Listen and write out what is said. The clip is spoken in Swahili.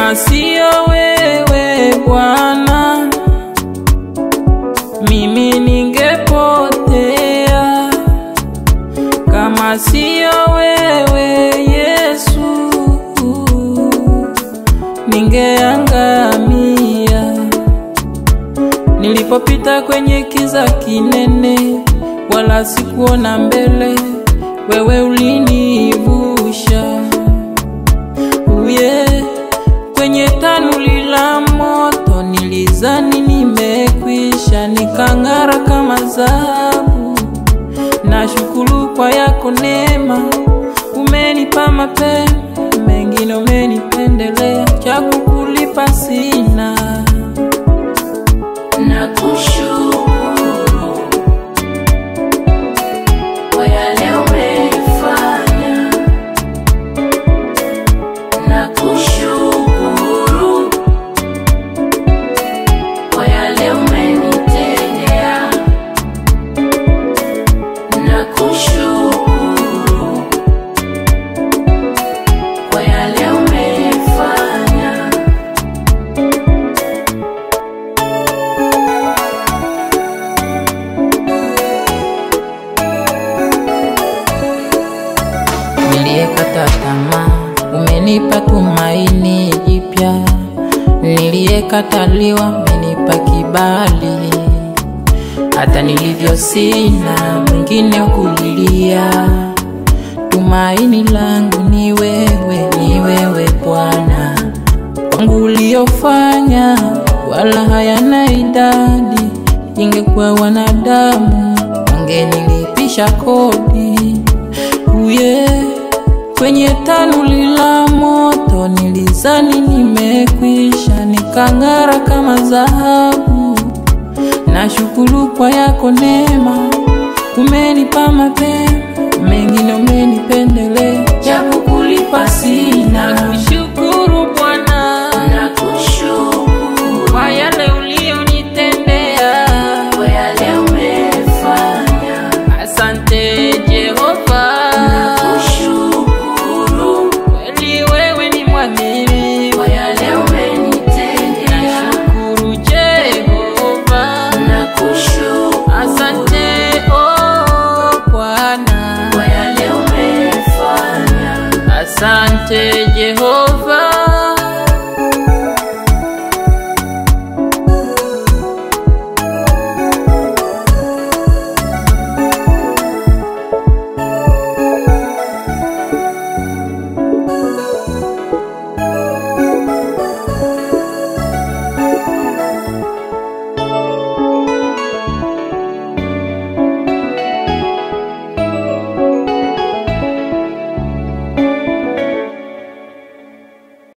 Kama sio wewe Bwana, mimi ningepotea. Kama sio wewe Yesu, ningeangamia. Nilipopita kwenye kiza kinene, wala sikuona mbele, wewe ulinivusha. Kwenye tanuli la moto nilizani nimekwisha, nikang'ara kama dhahabu. Nashukuru kwa yako neema, umenipa mapema, mengine umenipendelea, cha kukulipa sina. Nakushukuru kwa yale umenifanya. Nakushukuru kwa yale umenitendea. Nakushukuru kwa yale umenifanya. Niliyekata tamaa, umenipa tumaini jipya. Niliyekataliwa, umenipa kibali. Hata nilivyo sina mwingine kulilia. Tumaini langu ni wewe, ni wewe Bwana. Kwangu uliyofanya wala hayana idadi. Ingekuwa wanadamu wangenilipisha kodi. Kwenye tanuli la moto nilizani nimekwisha, nikang'ara kama dhahabu. Nashukuru kwa yako neema, umenipa mapema, mengine umenipendelea, cha kukulipa sina. Nakushukuru Bwana, nakushukuru kwa yale ulionitendea, kwa yale umefanya. Asante Jehova, nakushukuru kweli wewe ni mwaminifu, kwa yale umenitendea. Nashukuru Jehova, nakushukuru asante Bwana kwa yale umefanya. Asante Jehova.